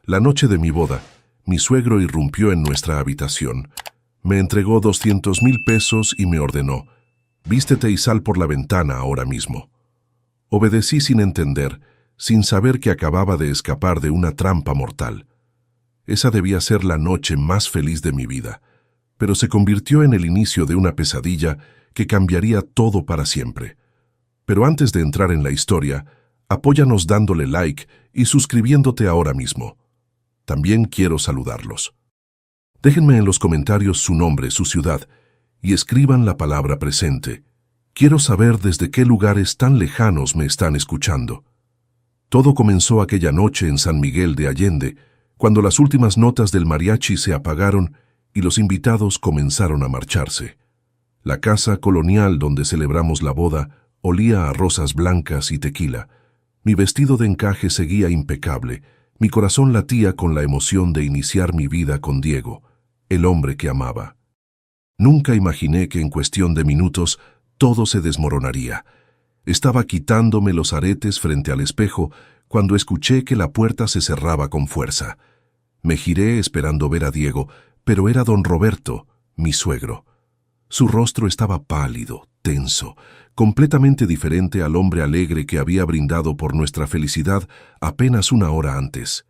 La noche de mi boda, mi suegro irrumpió en nuestra habitación. Me entregó 200,000 pesos y me ordenó: vístete y sal por la ventana ahora mismo. Obedecí sin entender, sin saber que acababa de escapar de una trampa mortal. Esa debía ser la noche más feliz de mi vida, pero se convirtió en el inicio de una pesadilla que cambiaría todo para siempre. Pero antes de entrar en la historia, apóyanos dándole like y suscribiéndote ahora mismo. También quiero saludarlos. Déjenme en los comentarios su nombre, su ciudad, y escriban la palabra presente. Quiero saber desde qué lugares tan lejanos me están escuchando. Todo comenzó aquella noche en San Miguel de Allende, cuando las últimas notas del mariachi se apagaron y los invitados comenzaron a marcharse. La casa colonial donde celebramos la boda olía a rosas blancas y tequila. Mi vestido de encaje seguía impecable. Mi corazón latía con la emoción de iniciar mi vida con Diego, el hombre que amaba. Nunca imaginé que en cuestión de minutos todo se desmoronaría. Estaba quitándome los aretes frente al espejo cuando escuché que la puerta se cerraba con fuerza. Me giré esperando ver a Diego, pero era don Roberto, mi suegro. Su rostro estaba pálido, tenso, completamente diferente al hombre alegre que había brindado por nuestra felicidad apenas una hora antes.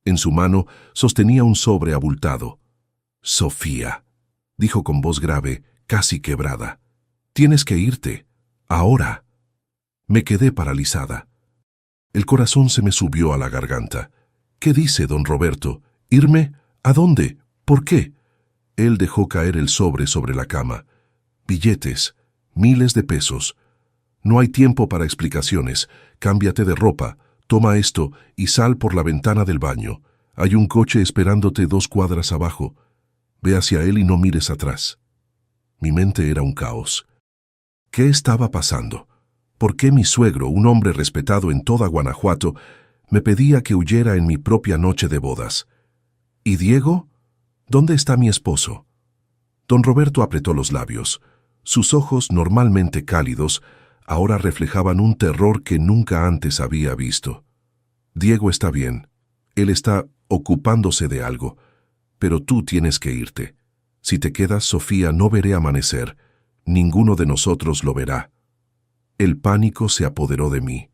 En su mano sostenía un sobre abultado. «Sofía», dijo con voz grave, casi quebrada, «tienes que irte, ahora». Me quedé paralizada. El corazón se me subió a la garganta. «¿Qué dice, don Roberto? ¿Irme? ¿A dónde? ¿Por qué?» Él dejó caer el sobre la cama. «Billetes, miles de pesos. No hay tiempo para explicaciones. Cámbiate de ropa, toma esto y sal por la ventana del baño. Hay un coche esperándote 2 cuadras abajo. Ve hacia él y no mires atrás». Mi mente era un caos. ¿Qué estaba pasando? ¿Por qué mi suegro, un hombre respetado en toda Guanajuato, me pedía que huyera en mi propia noche de bodas? ¿Y Diego? ¿Dónde está mi esposo? Don Roberto apretó los labios. Sus ojos, normalmente cálidos, ahora reflejaban un terror que nunca antes había visto. «Diego está bien. Él está ocupándose de algo. Pero tú tienes que irte. Si te quedas, Sofía, no veré amanecer. Ninguno de nosotros lo verá». El pánico se apoderó de mí.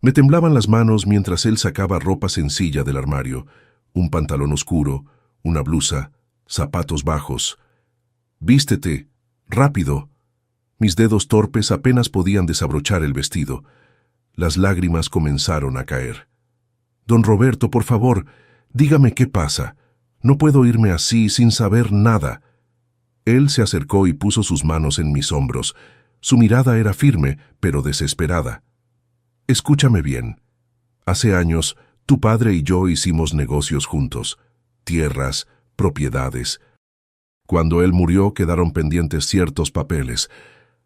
Me temblaban las manos mientras él sacaba ropa sencilla del armario, un pantalón oscuro, una blusa, zapatos bajos. «Vístete, rápido». Mis dedos torpes apenas podían desabrochar el vestido. Las lágrimas comenzaron a caer. «Don Roberto, por favor, dígame qué pasa. No puedo irme así sin saber nada». Él se acercó y puso sus manos en mis hombros. Su mirada era firme, pero desesperada. «Escúchame bien. Hace años, tu padre y yo hicimos negocios juntos. Tierras, propiedades. Cuando él murió, quedaron pendientes ciertos papeles.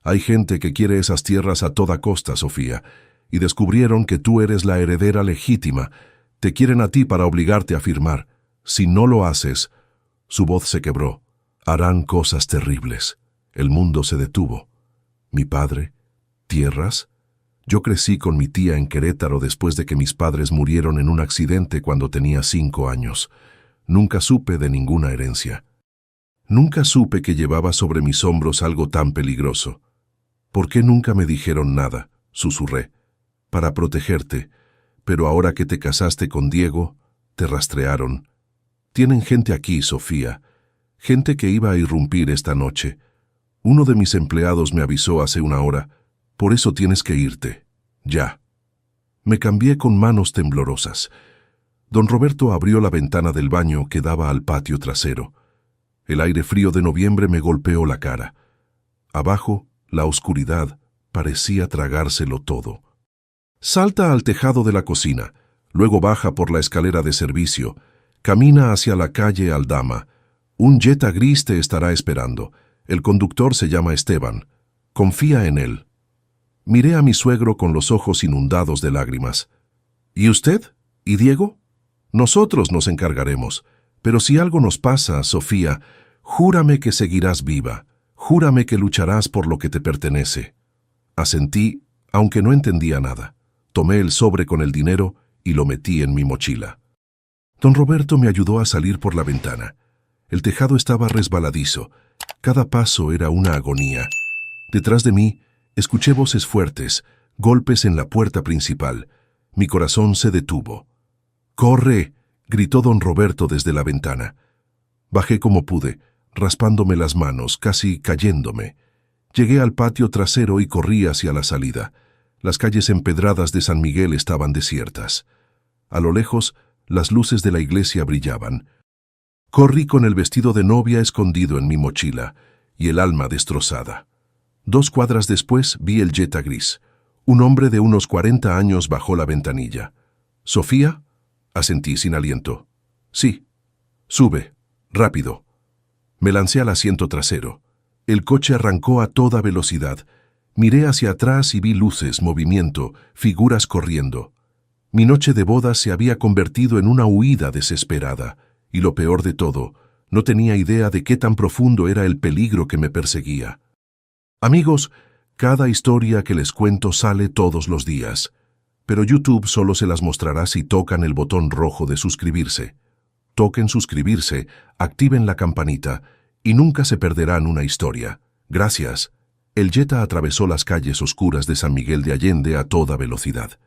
Hay gente que quiere esas tierras a toda costa, Sofía, y descubrieron que tú eres la heredera legítima. Te quieren a ti para obligarte a firmar. Si no lo haces...» Su voz se quebró. «Harán cosas terribles». El mundo se detuvo. Mi padre, tierras. Yo crecí con mi tía en Querétaro después de que mis padres murieron en un accidente cuando tenía 5 años. Nunca supe de ninguna herencia. Nunca supe que llevaba sobre mis hombros algo tan peligroso. «¿Por qué nunca me dijeron nada?», susurré. «Para protegerte. Pero ahora que te casaste con Diego, te rastrearon. Tienen gente aquí, Sofía. Gente que iba a irrumpir esta noche. Uno de mis empleados me avisó hace una hora. Por eso tienes que irte. Ya». Me cambié con manos temblorosas. Don Roberto abrió la ventana del baño que daba al patio trasero. El aire frío de noviembre me golpeó la cara. Abajo, la oscuridad parecía tragárselo todo. «Salta al tejado de la cocina, luego baja por la escalera de servicio, camina hacia la calle Aldama. Un Jetta gris te estará esperando. El conductor se llama Esteban. Confía en él». Miré a mi suegro con los ojos inundados de lágrimas. «¿Y usted? ¿Y Diego? Nosotros nos encargaremos. Pero si algo nos pasa, Sofía, júrame que seguirás viva. Júrame que lucharás por lo que te pertenece». Asentí, aunque no entendía nada. Tomé el sobre con el dinero y lo metí en mi mochila. Don Roberto me ayudó a salir por la ventana. El tejado estaba resbaladizo. Cada paso era una agonía. Detrás de mí, escuché voces fuertes, golpes en la puerta principal. Mi corazón se detuvo. ¡Corre!, gritó don Roberto desde la ventana. Bajé como pude, raspándome las manos, casi cayéndome. Llegué al patio trasero y corrí hacia la salida. Las calles empedradas de San Miguel estaban desiertas. A lo lejos, las luces de la iglesia brillaban. Corrí con el vestido de novia escondido en mi mochila y el alma destrozada. 2 cuadras después vi el Jetta gris. Un hombre de unos 40 años bajó la ventanilla. «¿Sofía?», asentí sin aliento. «Sí». «Sube, rápido». Me lancé al asiento trasero. El coche arrancó a toda velocidad. Miré hacia atrás y vi luces, movimiento, figuras corriendo. Mi noche de boda se había convertido en una huida desesperada. Y lo peor de todo, no tenía idea de qué tan profundo era el peligro que me perseguía. Amigos, cada historia que les cuento sale todos los días, pero YouTube solo se las mostrará si tocan el botón rojo de suscribirse. Toquen suscribirse, activen la campanita y nunca se perderán una historia. Gracias. El Jetta atravesó las calles oscuras de San Miguel de Allende a toda velocidad.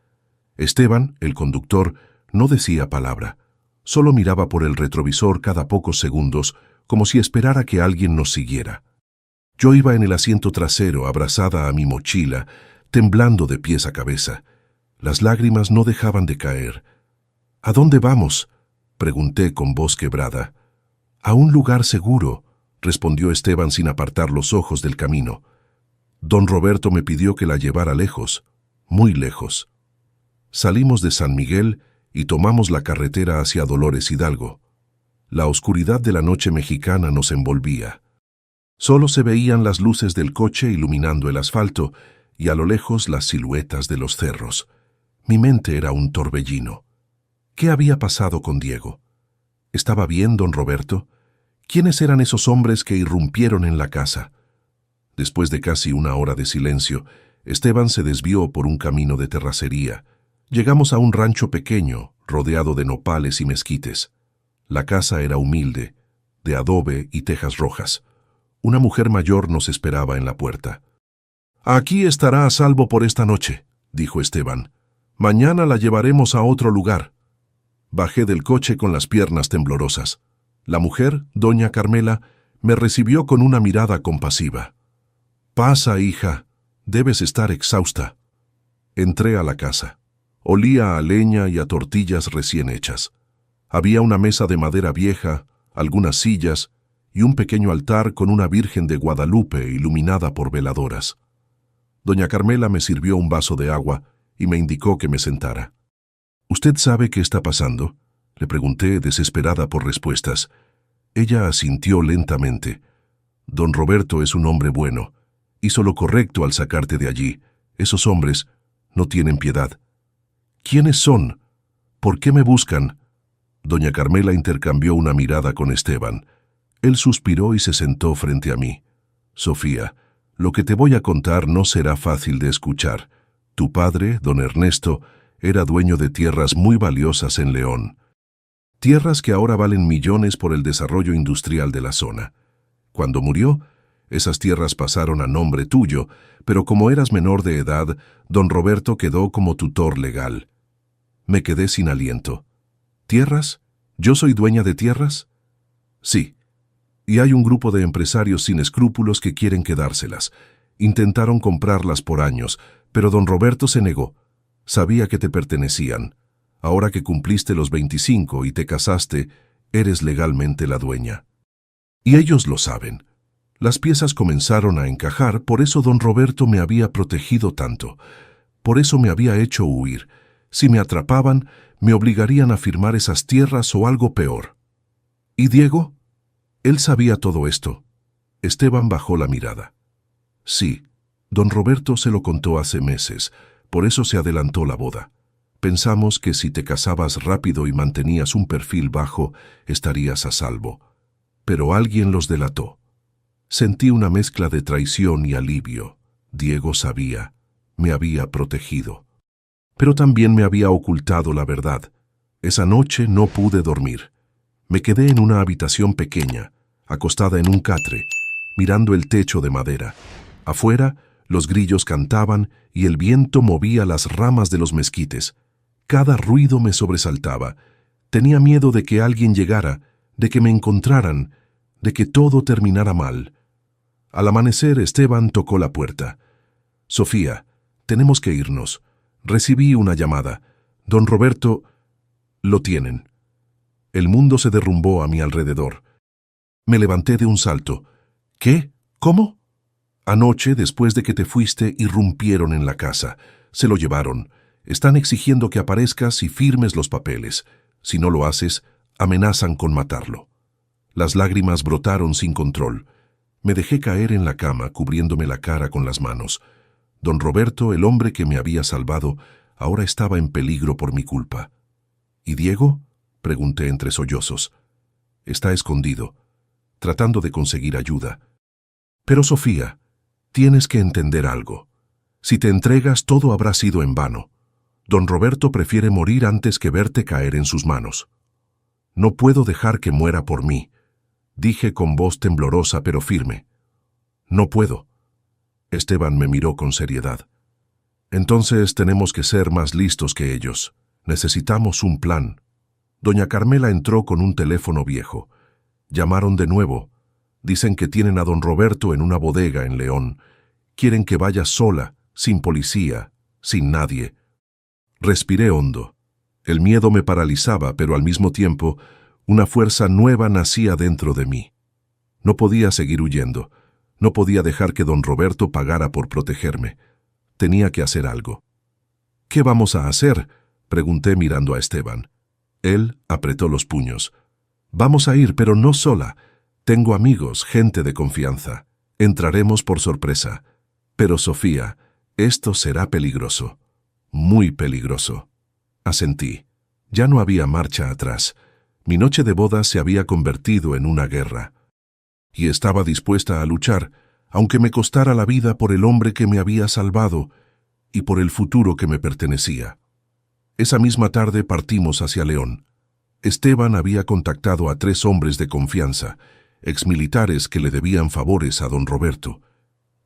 Esteban, el conductor, no decía palabra. Solo miraba por el retrovisor cada pocos segundos, como si esperara que alguien nos siguiera. Yo iba en el asiento trasero, abrazada a mi mochila, temblando de pies a cabeza. Las lágrimas no dejaban de caer. «¿A dónde vamos?», pregunté con voz quebrada. «A un lugar seguro», respondió Esteban sin apartar los ojos del camino. Don Roberto me pidió que la llevara lejos, muy lejos. Salimos de San Miguel y tomamos la carretera hacia Dolores Hidalgo. La oscuridad de la noche mexicana nos envolvía. Solo se veían las luces del coche iluminando el asfalto y a lo lejos las siluetas de los cerros. Mi mente era un torbellino. ¿Qué había pasado con Diego? ¿Estaba bien don Roberto? ¿Quiénes eran esos hombres que irrumpieron en la casa? Después de casi una hora de silencio, Esteban se desvió por un camino de terracería. Llegamos a un rancho pequeño, rodeado de nopales y mezquites. La casa era humilde, de adobe y tejas rojas. Una mujer mayor nos esperaba en la puerta. «Aquí estará a salvo por esta noche», dijo Esteban. «Mañana la llevaremos a otro lugar». Bajé del coche con las piernas temblorosas. La mujer, doña Carmela, me recibió con una mirada compasiva. «Pasa, hija, debes estar exhausta». Entré a la casa. Olía a leña y a tortillas recién hechas. Había una mesa de madera vieja, algunas sillas y un pequeño altar con una Virgen de Guadalupe iluminada por veladoras. Doña Carmela me sirvió un vaso de agua y me indicó que me sentara. «¿Usted sabe qué está pasando?», le pregunté, desesperada por respuestas. Ella asintió lentamente. «Don Roberto es un hombre bueno. Hizo lo correcto al sacarte de allí. Esos hombres no tienen piedad». «¿Quiénes son? ¿Por qué me buscan?». Doña Carmela intercambió una mirada con Esteban. Él suspiró y se sentó frente a mí. «Sofía, lo que te voy a contar no será fácil de escuchar. Tu padre, don Ernesto, era dueño de tierras muy valiosas en León. Tierras que ahora valen millones por el desarrollo industrial de la zona. Cuando murió, esas tierras pasaron a nombre tuyo, pero como eras menor de edad, don Roberto quedó como tutor legal». Me quedé sin aliento. «¿Tierras? ¿Yo soy dueña de tierras?». «Sí. Y hay un grupo de empresarios sin escrúpulos que quieren quedárselas. Intentaron comprarlas por años, pero don Roberto se negó. Sabía que te pertenecían. Ahora que cumpliste los 25 y te casaste, eres legalmente la dueña. Y ellos lo saben. Las piezas comenzaron a encajar, por eso don Roberto me había protegido tanto. Por eso me había hecho huir. Si me atrapaban, me obligarían a firmar esas tierras o algo peor». «¿Y Diego?». «Él sabía todo esto». Esteban bajó la mirada. «Sí, don Roberto se lo contó hace meses, por eso se adelantó la boda. Pensamos que si te casabas rápido y mantenías un perfil bajo, estarías a salvo. Pero alguien los delató». Sentí una mezcla de traición y alivio. Diego sabía, me había protegido. Pero también me había ocultado la verdad. Esa noche no pude dormir. Me quedé en una habitación pequeña, acostada en un catre, mirando el techo de madera. Afuera, los grillos cantaban y el viento movía las ramas de los mezquites. Cada ruido me sobresaltaba. Tenía miedo de que alguien llegara, de que me encontraran, de que todo terminara mal. Al amanecer, Esteban tocó la puerta. «Sofía, tenemos que irnos». Recibí una llamada. «Don Roberto, lo tienen». El mundo se derrumbó a mi alrededor. Me levanté de un salto. «¿Qué? ¿Cómo?» «Anoche, después de que te fuiste, irrumpieron en la casa. Se lo llevaron. Están exigiendo que aparezcas y firmes los papeles. Si no lo haces, amenazan con matarlo». Las lágrimas brotaron sin control. Me dejé caer en la cama, cubriéndome la cara con las manos. Don Roberto, el hombre que me había salvado, ahora estaba en peligro por mi culpa. «¿Y Diego?», pregunté entre sollozos. «Está escondido, tratando de conseguir ayuda». «Pero Sofía, tienes que entender algo. Si te entregas, todo habrá sido en vano. Don Roberto prefiere morir antes que verte caer en sus manos». «No puedo dejar que muera por mí», dije con voz temblorosa pero firme. «No puedo». Esteban me miró con seriedad. «Entonces tenemos que ser más listos que ellos. Necesitamos un plan». Doña Carmela entró con un teléfono viejo. Llamaron de nuevo. Dicen que tienen a don Roberto en una bodega en León. Quieren que vaya sola, sin policía, sin nadie. Respiré hondo. El miedo me paralizaba, pero al mismo tiempo, una fuerza nueva nacía dentro de mí. No podía seguir huyendo. No podía dejar que don Roberto pagara por protegerme. Tenía que hacer algo. «¿Qué vamos a hacer?», pregunté mirando a Esteban. Él apretó los puños. «Vamos a ir, pero no sola. Tengo amigos, gente de confianza. Entraremos por sorpresa. Pero Sofía, esto será peligroso. Muy peligroso». Asentí. Ya no había marcha atrás. Mi noche de boda se había convertido en una guerra. Y estaba dispuesta a luchar, aunque me costara la vida, por el hombre que me había salvado y por el futuro que me pertenecía. Esa misma tarde partimos hacia León. Esteban había contactado a 3 hombres de confianza, exmilitares que le debían favores a don Roberto.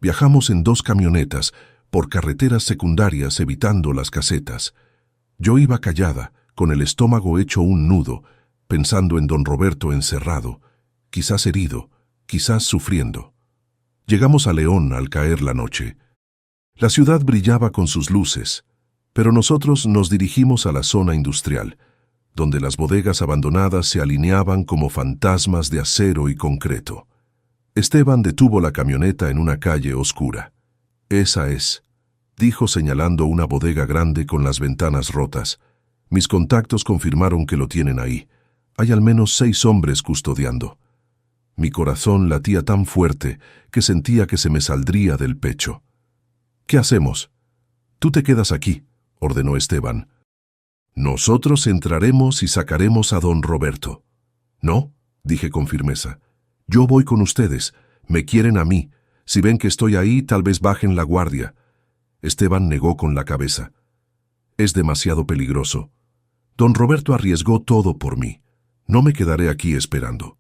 Viajamos en 2 camionetas, por carreteras secundarias evitando las casetas. Yo iba callada, con el estómago hecho un nudo, pensando en don Roberto encerrado, quizás herido, quizás sufriendo. Llegamos a León al caer la noche. La ciudad brillaba con sus luces, pero nosotros nos dirigimos a la zona industrial, donde las bodegas abandonadas se alineaban como fantasmas de acero y concreto. Esteban detuvo la camioneta en una calle oscura. «Esa es», dijo señalando una bodega grande con las ventanas rotas. «Mis contactos confirmaron que lo tienen ahí. Hay al menos 6 hombres custodiando». Mi corazón latía tan fuerte que sentía que se me saldría del pecho. «¿Qué hacemos?» «Tú te quedas aquí», ordenó Esteban. «Nosotros entraremos y sacaremos a don Roberto». «No», dije con firmeza. «Yo voy con ustedes. Me quieren a mí. Si ven que estoy ahí, tal vez bajen la guardia». Esteban negó con la cabeza. «Es demasiado peligroso. Don Roberto arriesgó todo por mí. No me quedaré aquí esperando».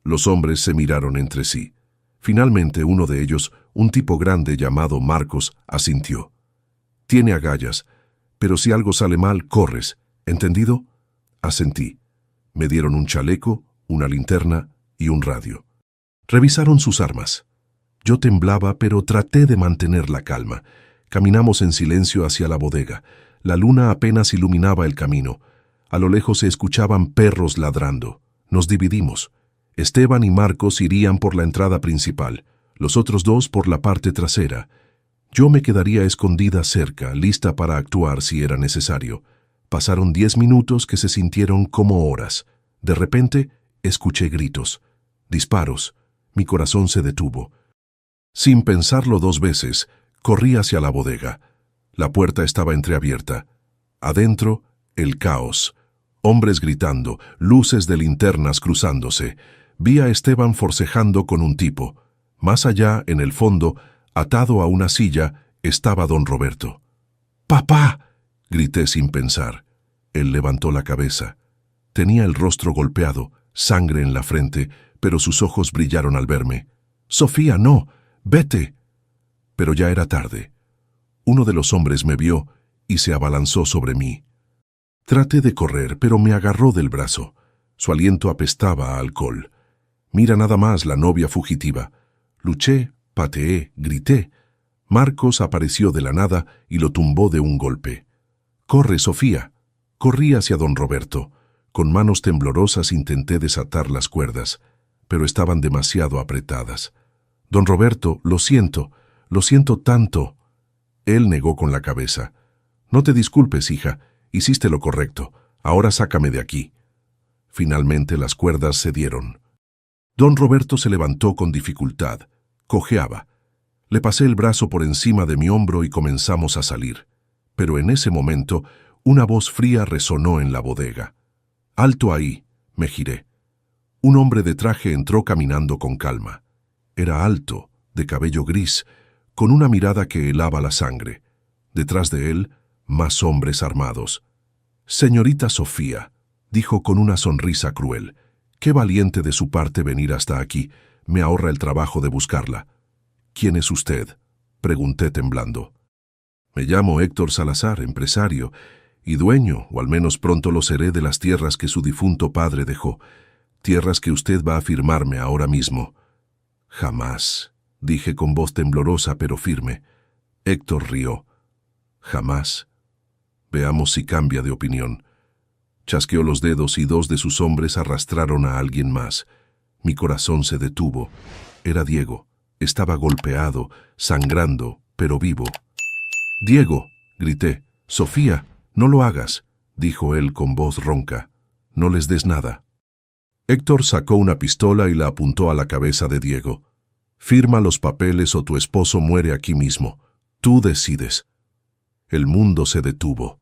Los hombres se miraron entre sí. Finalmente uno de ellos, un tipo grande llamado Marcos, asintió. «Tiene agallas, pero si algo sale mal, corres. ¿Entendido?» Asentí. Me dieron un chaleco, una linterna y un radio. Revisaron sus armas. Yo temblaba, pero traté de mantener la calma. Caminamos en silencio hacia la bodega. La luna apenas iluminaba el camino. A lo lejos se escuchaban perros ladrando. Nos dividimos. Esteban y Marcos irían por la entrada principal, los otros 2 por la parte trasera. Yo me quedaría escondida cerca, lista para actuar si era necesario. Pasaron 10 minutos que se sintieron como horas. De repente, escuché gritos, disparos. Mi corazón se detuvo. Sin pensarlo 2 veces, corrí hacia la bodega. La puerta estaba entreabierta. Adentro, el caos. Hombres gritando, luces de linternas cruzándose. Vi a Esteban forcejando con un tipo. Más allá, en el fondo, atado a una silla, estaba don Roberto. «¡Papá!», grité sin pensar. Él levantó la cabeza. Tenía el rostro golpeado, sangre en la frente, pero sus ojos brillaron al verme. «Sofía, no, vete». Pero ya era tarde. Uno de los hombres me vio y se abalanzó sobre mí. Traté de correr, pero me agarró del brazo. Su aliento apestaba a alcohol. Mira nada más la novia fugitiva. Luché, pateé, grité. Marcos apareció de la nada y lo tumbó de un golpe. «Corre, Sofía». Corrí hacia don Roberto. Con manos temblorosas intenté desatar las cuerdas, pero estaban demasiado apretadas. «Don Roberto, lo siento tanto». Él negó con la cabeza. «No te disculpes, hija, hiciste lo correcto. Ahora sácame de aquí». Finalmente las cuerdas cedieron. Don Roberto se levantó con dificultad. Cojeaba. Le pasé el brazo por encima de mi hombro y comenzamos a salir. Pero en ese momento, una voz fría resonó en la bodega. «Alto ahí», me giré. Un hombre de traje entró caminando con calma. Era alto, de cabello gris, con una mirada que helaba la sangre. Detrás de él, más hombres armados. «Señorita Sofía», dijo con una sonrisa cruel. «Qué valiente de su parte venir hasta aquí. Me ahorra el trabajo de buscarla». «¿Quién es usted?», pregunté temblando. «Me llamo Héctor Salazar, empresario, y dueño, o al menos pronto lo seré, de las tierras que su difunto padre dejó. Tierras que usted va a firmarme ahora mismo». «Jamás», dije con voz temblorosa pero firme. Héctor rió. «Jamás. Veamos si cambia de opinión». Chasqueó los dedos y dos de sus hombres arrastraron a alguien más. Mi corazón se detuvo. Era Diego. Estaba golpeado, sangrando, pero vivo. «Diego», grité. «Sofía, no lo hagas», dijo él con voz ronca. «No les des nada». Héctor sacó una pistola y la apuntó a la cabeza de Diego. «Firma los papeles o tu esposo muere aquí mismo. Tú decides». El mundo se detuvo.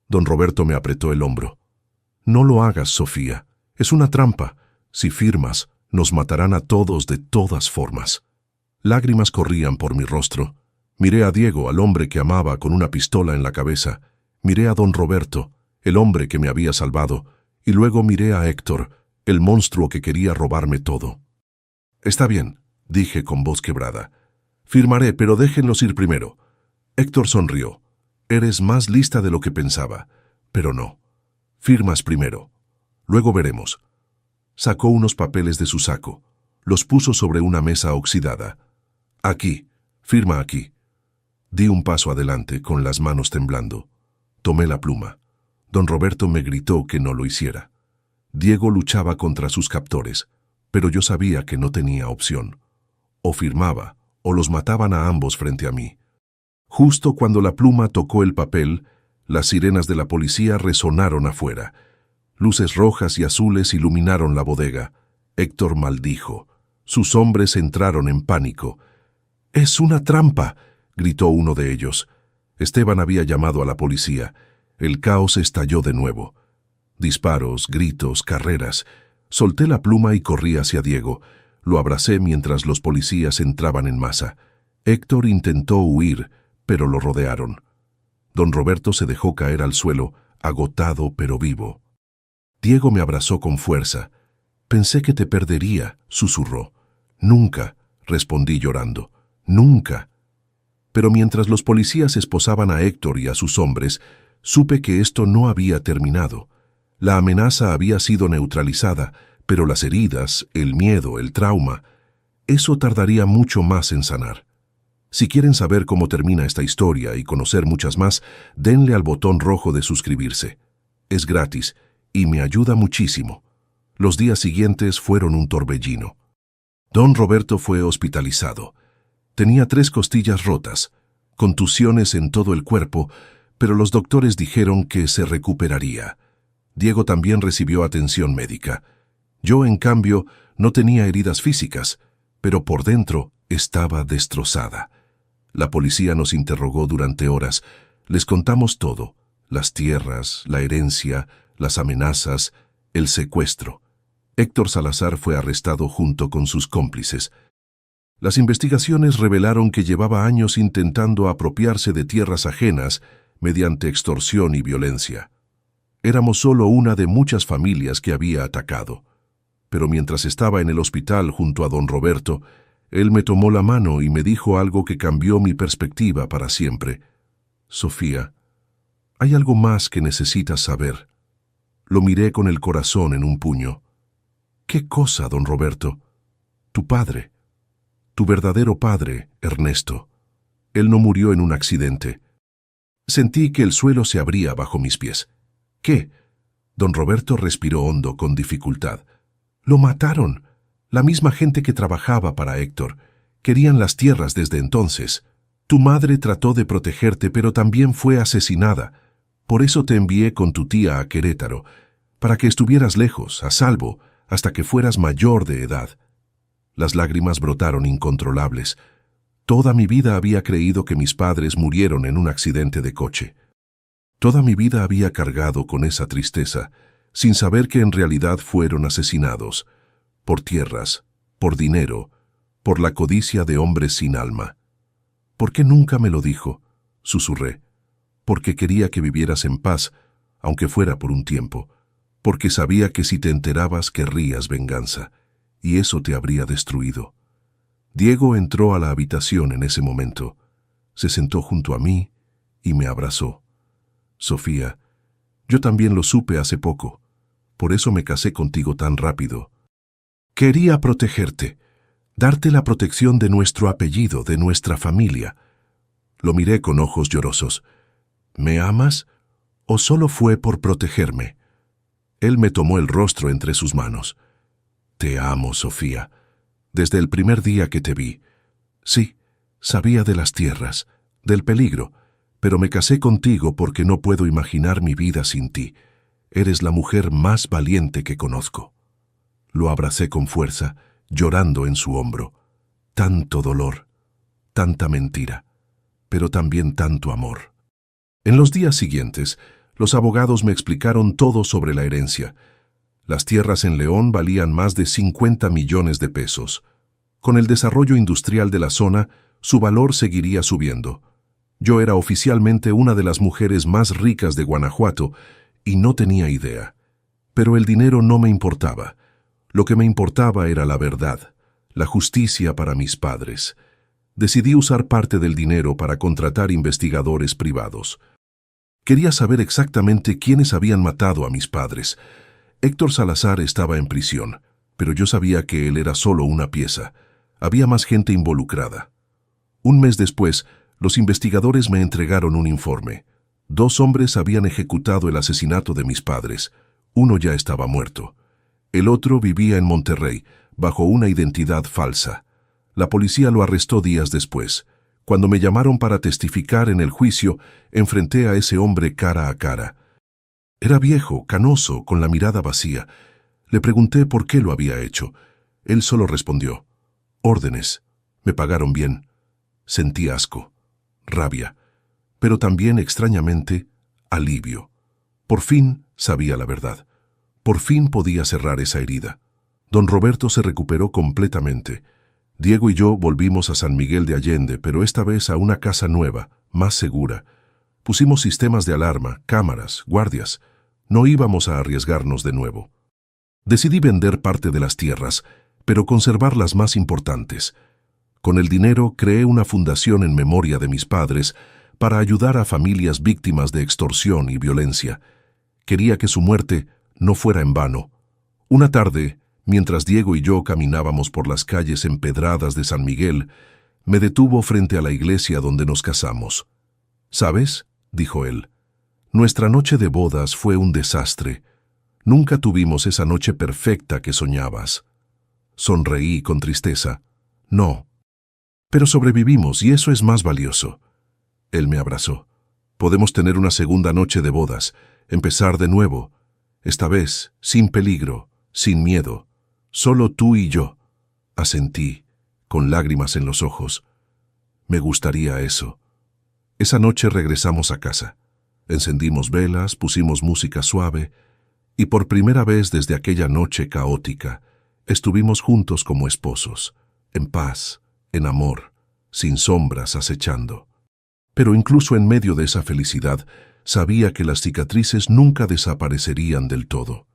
Don Roberto me apretó el hombro. «No lo hagas, Sofía. Es una trampa. Si firmas, nos matarán a todos de todas formas». Lágrimas corrían por mi rostro. Miré a Diego, al hombre que amaba, con una pistola en la cabeza. Miré a don Roberto, el hombre que me había salvado, y luego miré a Héctor, el monstruo que quería robarme todo. «Está bien», dije con voz quebrada. «Firmaré, pero déjenlos ir primero». Héctor sonrió. «Eres más lista de lo que pensaba, pero no. Firmas primero. Luego veremos». Sacó unos papeles de su saco. Los puso sobre una mesa oxidada. «Aquí, firma aquí». Di un paso adelante, con las manos temblando. Tomé la pluma. Don Roberto me gritó que no lo hiciera. Diego luchaba contra sus captores, pero yo sabía que no tenía opción. O firmaba, o los mataban a ambos frente a mí. Justo cuando la pluma tocó el papel, las sirenas de la policía resonaron afuera. Luces rojas y azules iluminaron la bodega. Héctor maldijo. Sus hombres entraron en pánico. «¡Es una trampa!», gritó uno de ellos. Esteban había llamado a la policía. El caos estalló de nuevo. Disparos, gritos, carreras. Solté la pluma y corrí hacia Diego. Lo abracé mientras los policías entraban en masa. Héctor intentó huir, pero lo rodearon. Don Roberto se dejó caer al suelo, agotado pero vivo. Diego me abrazó con fuerza. «Pensé que te perdería», susurró. «Nunca», respondí llorando. «Nunca». Pero mientras los policías esposaban a Héctor y a sus hombres, supe que esto no había terminado. La amenaza había sido neutralizada, pero las heridas, el miedo, el trauma, eso tardaría mucho más en sanar. Si quieren saber cómo termina esta historia y conocer muchas más, denle al botón rojo de suscribirse. Es gratis y me ayuda muchísimo. Los días siguientes fueron un torbellino. Don Roberto fue hospitalizado. Tenía 3 costillas rotas, contusiones en todo el cuerpo, pero los doctores dijeron que se recuperaría. Diego también recibió atención médica. Yo, en cambio, no tenía heridas físicas, pero por dentro estaba destrozada. La policía nos interrogó durante horas. Les contamos todo: las tierras, la herencia, las amenazas, el secuestro. Héctor Salazar fue arrestado junto con sus cómplices. Las investigaciones revelaron que llevaba años intentando apropiarse de tierras ajenas mediante extorsión y violencia. Éramos solo una de muchas familias que había atacado. Pero mientras estaba en el hospital junto a don Roberto, él me tomó la mano y me dijo algo que cambió mi perspectiva para siempre. Sofía, hay algo más que necesitas saber. Lo miré con el corazón en un puño. ¿Qué cosa, don Roberto? Tu padre. Tu verdadero padre, Ernesto. Él no murió en un accidente. Sentí que el suelo se abría bajo mis pies. ¿Qué? Don Roberto respiró hondo con dificultad. Lo mataron. La misma gente que trabajaba para Héctor. Querían las tierras desde entonces. Tu madre trató de protegerte, pero también fue asesinada. Por eso te envié con tu tía a Querétaro, para que estuvieras lejos, a salvo, hasta que fueras mayor de edad. Las lágrimas brotaron incontrolables. Toda mi vida había creído que mis padres murieron en un accidente de coche. Toda mi vida había cargado con esa tristeza, sin saber que en realidad fueron asesinados, por tierras, por dinero, por la codicia de hombres sin alma. ¿Por qué nunca me lo dijo?, susurré. Porque quería que vivieras en paz, aunque fuera por un tiempo, porque sabía que si te enterabas querrías venganza, y eso te habría destruido. Diego entró a la habitación en ese momento, se sentó junto a mí y me abrazó. Sofía, yo también lo supe hace poco, por eso me casé contigo tan rápido. Quería protegerte, darte la protección de nuestro apellido, de nuestra familia. Lo miré con ojos llorosos. ¿Me amas o solo fue por protegerme? Él me tomó el rostro entre sus manos. Te amo, Sofía, desde el primer día que te vi. Sí, sabía de las tierras, del peligro, pero me casé contigo porque no puedo imaginar mi vida sin ti. Eres la mujer más valiente que conozco. Lo abracé con fuerza, llorando en su hombro. Tanto dolor, tanta mentira, pero también tanto amor. En los días siguientes, los abogados me explicaron todo sobre la herencia. Las tierras en León valían más de 50 millones de pesos. Con el desarrollo industrial de la zona, su valor seguiría subiendo. Yo era oficialmente una de las mujeres más ricas de Guanajuato y no tenía idea. Pero el dinero no me importaba. Lo que me importaba era la verdad, la justicia para mis padres. Decidí usar parte del dinero para contratar investigadores privados. Quería saber exactamente quiénes habían matado a mis padres. Héctor Salazar estaba en prisión, pero yo sabía que él era solo una pieza. Había más gente involucrada. Un mes después, los investigadores me entregaron un informe. 2 hombres habían ejecutado el asesinato de mis padres. Uno ya estaba muerto. El otro vivía en Monterrey, bajo una identidad falsa. La policía lo arrestó días después. Cuando me llamaron para testificar en el juicio, enfrenté a ese hombre cara a cara. Era viejo, canoso, con la mirada vacía. Le pregunté por qué lo había hecho. Él solo respondió: órdenes. Me pagaron bien. Sentí asco, rabia, pero también, extrañamente, alivio. Por fin sabía la verdad. Por fin podía cerrar esa herida. Don Roberto se recuperó completamente. Diego y yo volvimos a San Miguel de Allende, pero esta vez a una casa nueva, más segura. Pusimos sistemas de alarma, cámaras, guardias. No íbamos a arriesgarnos de nuevo. Decidí vender parte de las tierras, pero conservar las más importantes. Con el dinero creé una fundación en memoria de mis padres para ayudar a familias víctimas de extorsión y violencia. Quería que su muerte no fuera en vano. Una tarde, mientras Diego y yo caminábamos por las calles empedradas de San Miguel, me detuvo frente a la iglesia donde nos casamos. ¿Sabes?, dijo él, nuestra noche de bodas fue un desastre. Nunca tuvimos esa noche perfecta que soñabas. Sonreí con tristeza. No. Pero sobrevivimos y eso es más valioso. Él me abrazó. Podemos tener una segunda noche de bodas, empezar de nuevo, esta vez sin peligro, sin miedo. Solo tú y yo. Asentí, con lágrimas en los ojos. Me gustaría eso. Esa noche regresamos a casa. Encendimos velas, pusimos música suave, y por primera vez desde aquella noche caótica, estuvimos juntos como esposos, en paz, en amor, sin sombras acechando. Pero incluso en medio de esa felicidad, sabía que las cicatrices nunca desaparecerían del todo,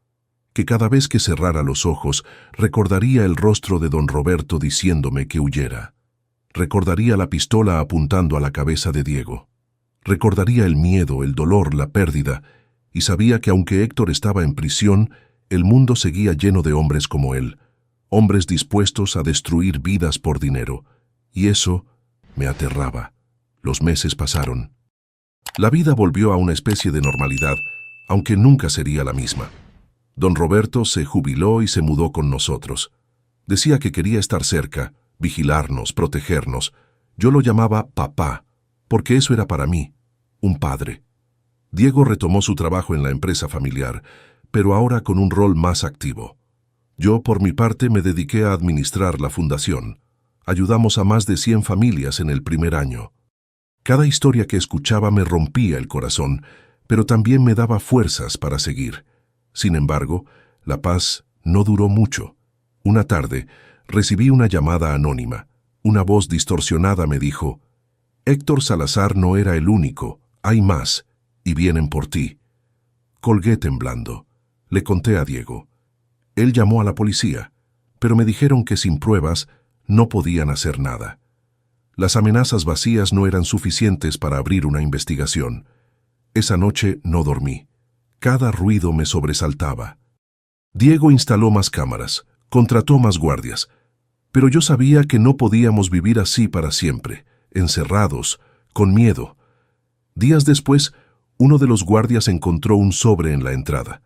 que cada vez que cerrara los ojos recordaría el rostro de don Roberto diciéndome que huyera. Recordaría la pistola apuntando a la cabeza de Diego. Recordaría el miedo, el dolor, la pérdida, y sabía que aunque Héctor estaba en prisión, el mundo seguía lleno de hombres como él, hombres dispuestos a destruir vidas por dinero, y eso me aterraba. Los meses pasaron. La vida volvió a una especie de normalidad, aunque nunca sería la misma. Don Roberto se jubiló y se mudó con nosotros. Decía que quería estar cerca, vigilarnos, protegernos. Yo lo llamaba papá, porque eso era para mí, un padre. Diego retomó su trabajo en la empresa familiar, pero ahora con un rol más activo. Yo, por mi parte, me dediqué a administrar la fundación. Ayudamos a más de 100 familias en el primer año. Cada historia que escuchaba me rompía el corazón, pero también me daba fuerzas para seguir. Sin embargo, la paz no duró mucho. Una tarde, recibí una llamada anónima. Una voz distorsionada me dijo: «Héctor Salazar no era el único, hay más, y vienen por ti». Colgué temblando. Le conté a Diego. Él llamó a la policía, pero me dijeron que sin pruebas no podían hacer nada. Las amenazas vacías no eran suficientes para abrir una investigación. Esa noche no dormí. Cada ruido me sobresaltaba. Diego instaló más cámaras, contrató más guardias, pero yo sabía que no podíamos vivir así para siempre, encerrados, con miedo. Días después, uno de los guardias encontró un sobre en la entrada.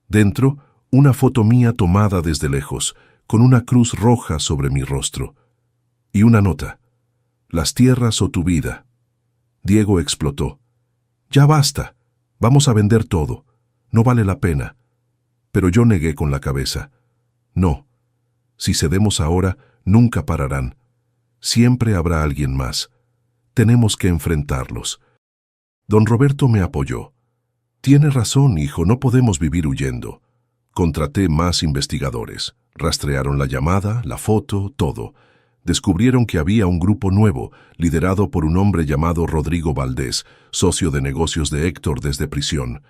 Dentro, una foto mía tomada desde lejos, con una cruz roja sobre mi rostro. Y una nota: «Las tierras o tu vida». Diego explotó. «Ya basta, vamos a vender todo, no vale la pena». Pero yo negué con la cabeza. «No, si cedemos ahora, nunca pararán. Siempre habrá alguien más. Tenemos que enfrentarlos». Don Roberto me apoyó. «Tiene razón, hijo, no podemos vivir huyendo». Contraté más investigadores. Rastrearon la llamada, la foto, todo. Descubrieron que había un grupo nuevo, liderado por un hombre llamado Rodrigo Valdés, socio de negocios de Héctor desde prisión.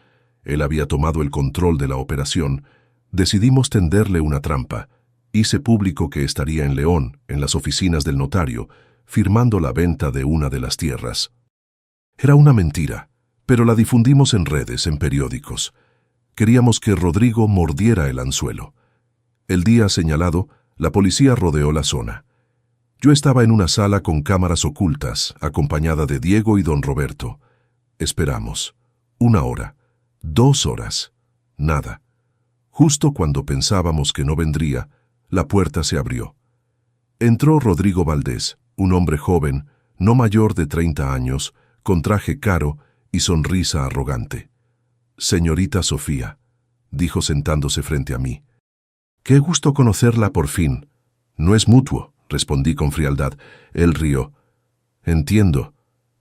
Él había tomado el control de la operación. Decidimos tenderle una trampa. Hice público que estaría en León, en las oficinas del notario, firmando la venta de una de las tierras. Era una mentira, pero la difundimos en redes, en periódicos. Queríamos que Rodrigo mordiera el anzuelo. El día señalado, la policía rodeó la zona. Yo estaba en una sala con cámaras ocultas, acompañada de Diego y don Roberto. Esperamos. 1 hora, 2 horas, nada. Justo cuando pensábamos que no vendría, la puerta se abrió. Entró Rodrigo Valdés, un hombre joven, no mayor de 30 años, con traje caro y sonrisa arrogante. «Señorita Sofía», dijo sentándose frente a mí. «Qué gusto conocerla por fin». «No es mutuo», respondí con frialdad. Él rió. «Entiendo.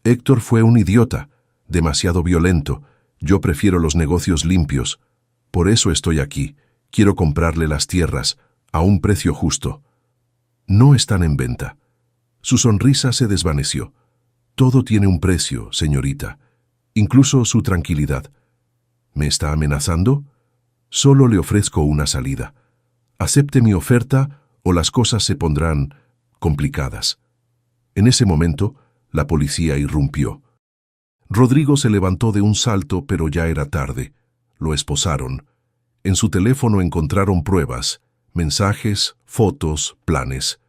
Héctor fue un idiota, demasiado violento. Yo prefiero los negocios limpios. Por eso estoy aquí. Quiero comprarle las tierras, a un precio justo». «No están en venta». Su sonrisa se desvaneció. «Todo tiene un precio, señorita, incluso su tranquilidad». «¿Me está amenazando?» «Solo le ofrezco una salida. Acepte mi oferta o las cosas se pondrán complicadas». En ese momento, la policía irrumpió. Rodrigo se levantó de un salto, pero ya era tarde. Lo esposaron. En su teléfono encontraron pruebas, mensajes, fotos, planes.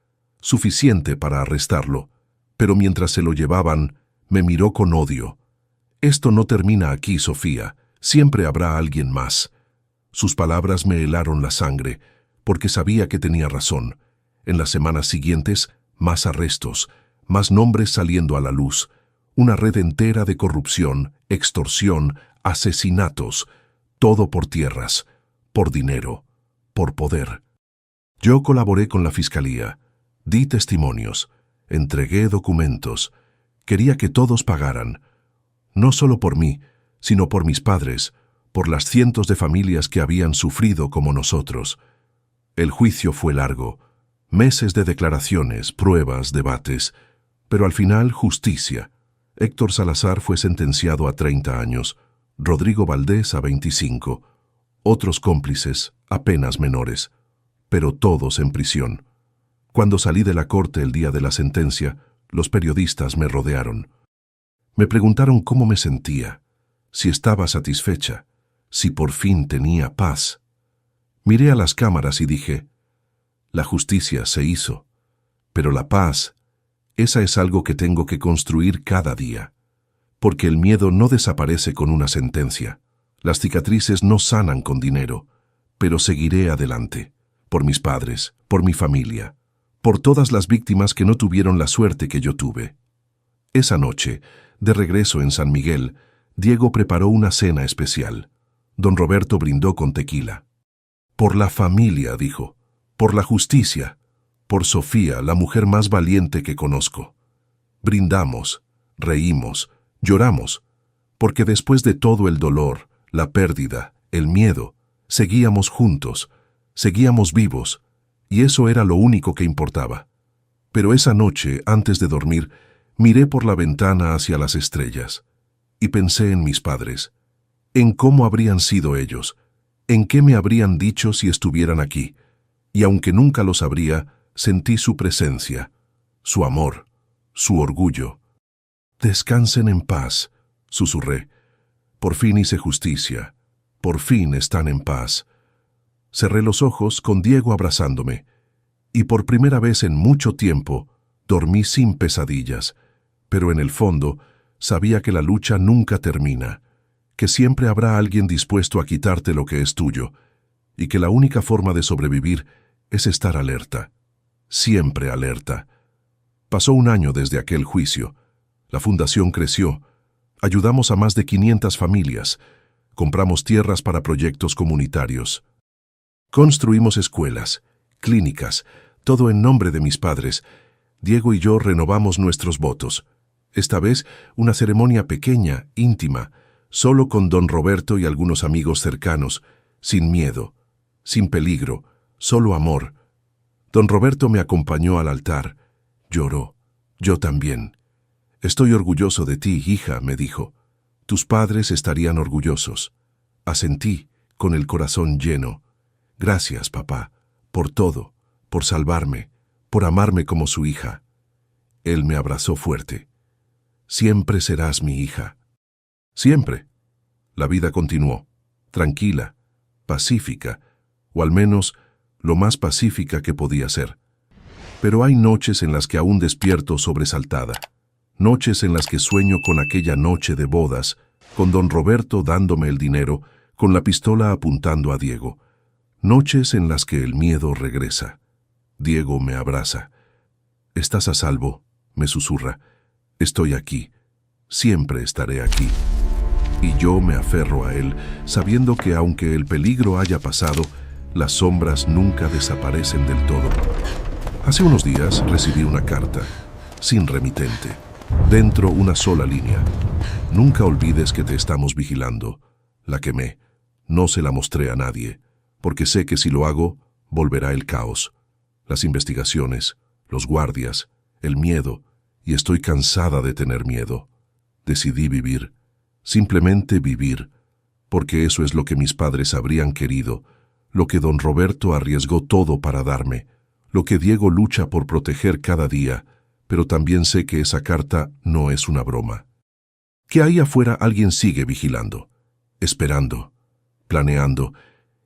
Suficiente para arrestarlo. Pero mientras se lo llevaban, me miró con odio. «Esto no termina aquí, Sofía. Siempre habrá alguien más». Sus palabras me helaron la sangre, porque sabía que tenía razón. En las semanas siguientes, más arrestos, más nombres saliendo a la luz, una red entera de corrupción, extorsión, asesinatos, todo por tierras, por dinero, por poder. Yo colaboré con la fiscalía, di testimonios, entregué documentos, quería que todos pagaran, no solo por mí, sino por mis padres, por las cientos de familias que habían sufrido como nosotros. El juicio fue largo, meses de declaraciones, pruebas, debates, pero al final justicia. Héctor Salazar fue sentenciado a 30 años, Rodrigo Valdés a 25, otros cómplices apenas menores, pero todos en prisión. Cuando salí de la corte el día de la sentencia, los periodistas me rodearon. Me preguntaron cómo me sentía, si estaba satisfecha, si por fin tenía paz. Miré a las cámaras y dije, la justicia se hizo, pero la paz, esa es algo que tengo que construir cada día, porque el miedo no desaparece con una sentencia, las cicatrices no sanan con dinero, pero seguiré adelante, por mis padres, por mi familia, por todas las víctimas que no tuvieron la suerte que yo tuve. Esa noche, de regreso en San Miguel, Diego preparó una cena especial. Don Roberto brindó con tequila. Por la familia, dijo, por la justicia, por Sofía, la mujer más valiente que conozco. Brindamos, reímos, lloramos, porque después de todo el dolor, la pérdida, el miedo, seguíamos juntos, seguíamos vivos, y eso era lo único que importaba. Pero esa noche, antes de dormir, miré por la ventana hacia las estrellas, y pensé en mis padres, en cómo habrían sido ellos, en qué me habrían dicho si estuvieran aquí, y aunque nunca lo sabría, sentí su presencia, su amor, su orgullo. Descansen en paz, susurré. Por fin hice justicia, por fin están en paz. Cerré los ojos con Diego abrazándome, y por primera vez en mucho tiempo dormí sin pesadillas, pero en el fondo sabía que la lucha nunca termina, que siempre habrá alguien dispuesto a quitarte lo que es tuyo, y que la única forma de sobrevivir es estar alerta, siempre alerta. Pasó un año desde aquel juicio. La fundación creció. Ayudamos a más de 500 familias. Compramos tierras para proyectos comunitarios. Construimos escuelas, clínicas, todo en nombre de mis padres. Diego y yo renovamos nuestros votos. Esta vez una ceremonia pequeña, íntima, solo con don Roberto y algunos amigos cercanos, sin miedo, sin peligro, solo amor. Don Roberto me acompañó al altar. Lloró. Yo también. Estoy orgulloso de ti, hija, me dijo. Tus padres estarían orgullosos. Asentí, con el corazón lleno. Gracias, papá, por todo, por salvarme, por amarme como su hija. Él me abrazó fuerte. Siempre serás mi hija. Siempre. La vida continuó, tranquila, pacífica, o al menos lo más pacífica que podía ser. Pero hay noches en las que aún despierto sobresaltada, noches en las que sueño con aquella noche de bodas, con don Roberto dándome el dinero, con la pistola apuntando a Diego, noches en las que el miedo regresa. Diego me abraza. «¿Estás a salvo?», me susurra. «Estoy aquí. Siempre estaré aquí». Y yo me aferro a él, sabiendo que aunque el peligro haya pasado, las sombras nunca desaparecen del todo. Hace unos días recibí una carta, sin remitente. Dentro una sola línea. «Nunca olvides que te estamos vigilando». La quemé. No se la mostré a nadie, porque sé que si lo hago, volverá el caos. Las investigaciones, los guardias, el miedo, y estoy cansada de tener miedo. Decidí vivir, simplemente vivir, porque eso es lo que mis padres habrían querido, lo que don Roberto arriesgó todo para darme, lo que Diego lucha por proteger cada día, pero también sé que esa carta no es una broma. Que ahí afuera alguien sigue vigilando, esperando, planeando,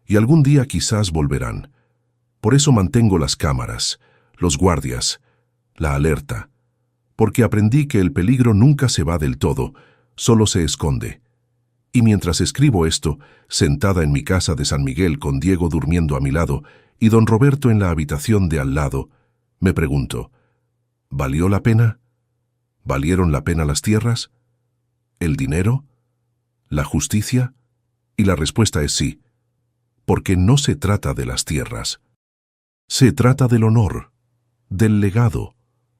y algún día quizás volverán. Por eso mantengo las cámaras, los guardias, la alerta, porque aprendí que el peligro nunca se va del todo, solo se esconde. Y mientras escribo esto, sentada en mi casa de San Miguel con Diego durmiendo a mi lado y don Roberto en la habitación de al lado, me pregunto, ¿valió la pena? ¿Valieron la pena las tierras? ¿El dinero? ¿La justicia? Y la respuesta es sí, porque no se trata de las tierras. Se trata del honor, del legado,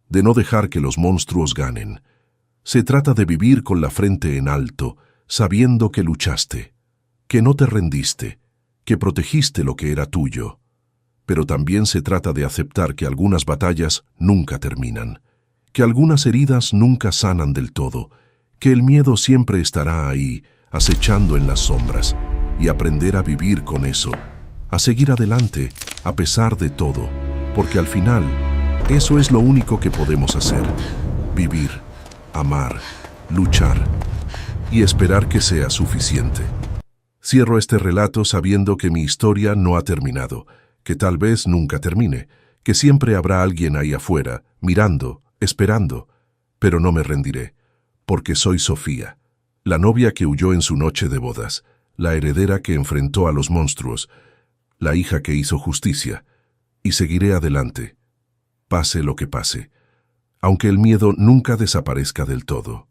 de no dejar que los monstruos ganen. Se trata de vivir con la frente en alto, sabiendo que luchaste, que no te rendiste, que protegiste lo que era tuyo. Pero también se trata de aceptar que algunas batallas nunca terminan, que algunas heridas nunca sanan del todo, que el miedo siempre estará ahí, acechando en las sombras, y aprender a vivir con eso, a seguir adelante, a pesar de todo, porque al final, eso es lo único que podemos hacer: vivir, amar, luchar y esperar que sea suficiente. Cierro este relato sabiendo que mi historia no ha terminado, que tal vez nunca termine, que siempre habrá alguien ahí afuera, mirando, esperando, pero no me rendiré, porque soy Sofía, la novia que huyó en su noche de bodas, la heredera que enfrentó a los monstruos, la hija que hizo justicia, y seguiré adelante, pase lo que pase, aunque el miedo nunca desaparezca del todo.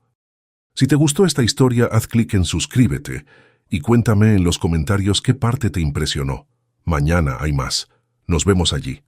Si te gustó esta historia, haz clic en suscríbete y cuéntame en los comentarios qué parte te impresionó. Mañana hay más. Nos vemos allí.